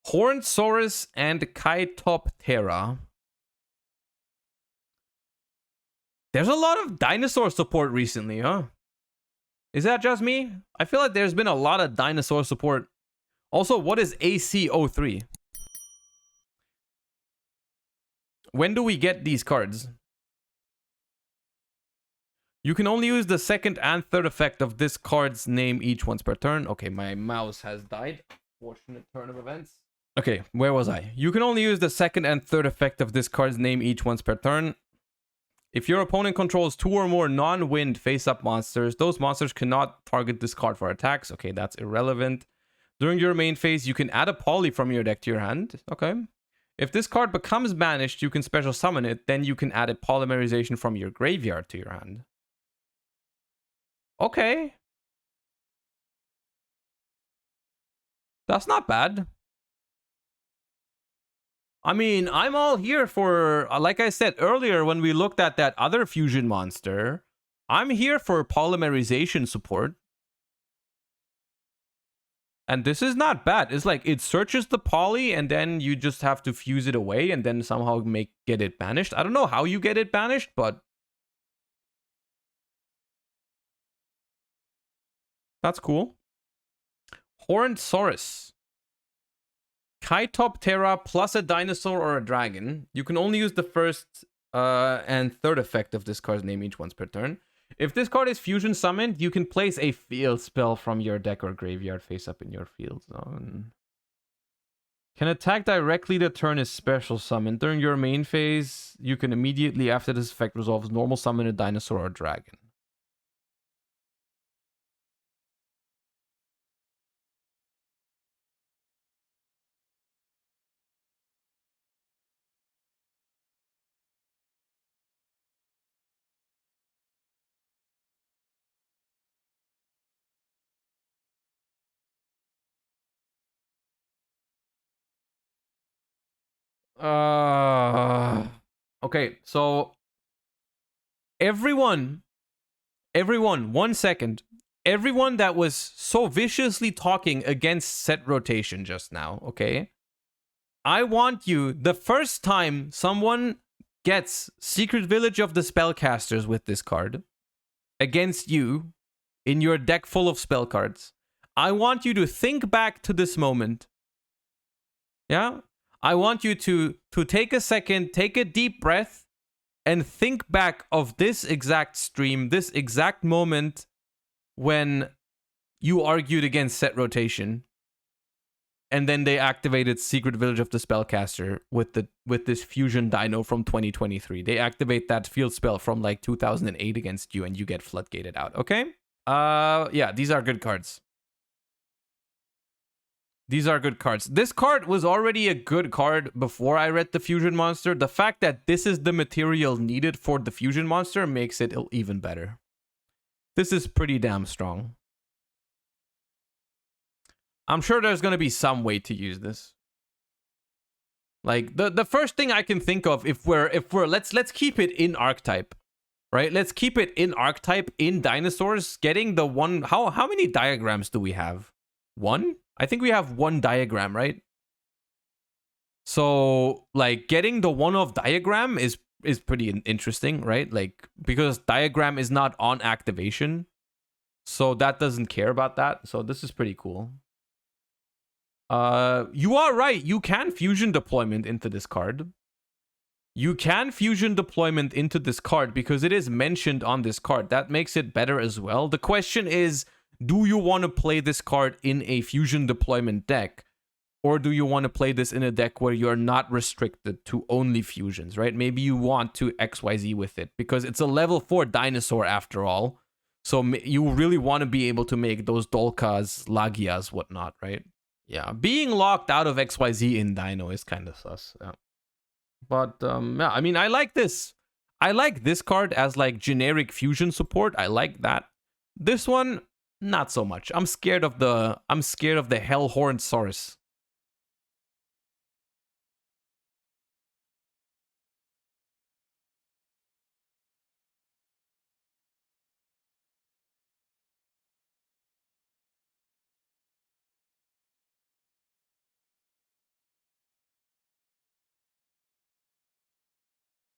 Hornsaurus and Chaetoptera. There's a lot of dinosaur support recently, huh? Is that just me? I feel like there's been a lot of dinosaur support. Also, what is AC03? When do we get these cards? You can only use the second and third effect of this card's name each once per turn. Okay, my mouse has died. Fortunate turn of events. Okay, where was I? You can only use the second and third effect of this card's name each once per turn. If your opponent controls 2 or more non-wind face-up monsters, those monsters cannot target this card for attacks. Okay, that's irrelevant. During your main phase, you can add a poly from your deck to your hand. Okay. If this card becomes banished, you can special summon it. Then you can add a polymerization from your graveyard to your hand. Okay. That's not bad. I mean, I'm all here for, like I said earlier when we looked at that other fusion monster, I'm here for polymerization support. And this is not bad. It's like it searches the poly and then you just have to fuse it away and then somehow get it banished. I don't know how you get it banished, but that's cool. Hornsaurus. Chaetoptera plus a dinosaur or a dragon. You can only use the first and third effect of this card's name each once per turn. If this card is fusion summoned, you can place a field spell from your deck or graveyard face up in your field zone. Can attack directly the turn is special summoned. During your main phase, you can immediately after this effect resolves normal summon a dinosaur or dragon. Okay, so everyone, 1 second. Everyone that was so viciously talking against set rotation just now, okay? I want you, the first time someone gets Secret Village of the Spellcasters with this card against you in your deck full of spell cards, I want you to think back to this moment. Yeah? I want you to take a second, take a deep breath, and think back of this exact stream, this exact moment when you argued against set rotation. And then they activated Secret Village of the Spellcaster with this fusion dino from 2023. They activate that field spell from like 2008 against you and you get floodgated out, okay? Yeah, these are good cards. These are good cards. This card was already a good card before I read the Fusion Monster. The fact that this is the material needed for the Fusion Monster makes it even better. This is pretty damn strong. I'm sure there's going to be some way to use this. Like, the first thing I can think of, if we're let's keep it in archetype. Right? Let's keep it in archetype in dinosaurs. Getting the one, how many diagrams do we have? 1? I think we have 1 diagram, right? So, like, getting the one-off diagram is pretty interesting, right? Like, because diagram is not on activation. So that doesn't care about that. So this is pretty cool. You are right. You can fusion deployment into this card. You can fusion deployment into this card because it is mentioned on this card. That makes it better as well. The question is, do you want to play this card in a fusion deployment deck? Or do you want to play this in a deck where you're not restricted to only fusions, right? Maybe you want to XYZ with it because it's a level 4 dinosaur after all. So you really want to be able to make those Dolkas, Lagias, whatnot, right? Yeah, being locked out of XYZ in Dino is kind of sus. Yeah. But, yeah, I mean, I like this. I like this card as, like, generic fusion support. I like that. This one, not so much. I'm scared of the Hellhornsaurus.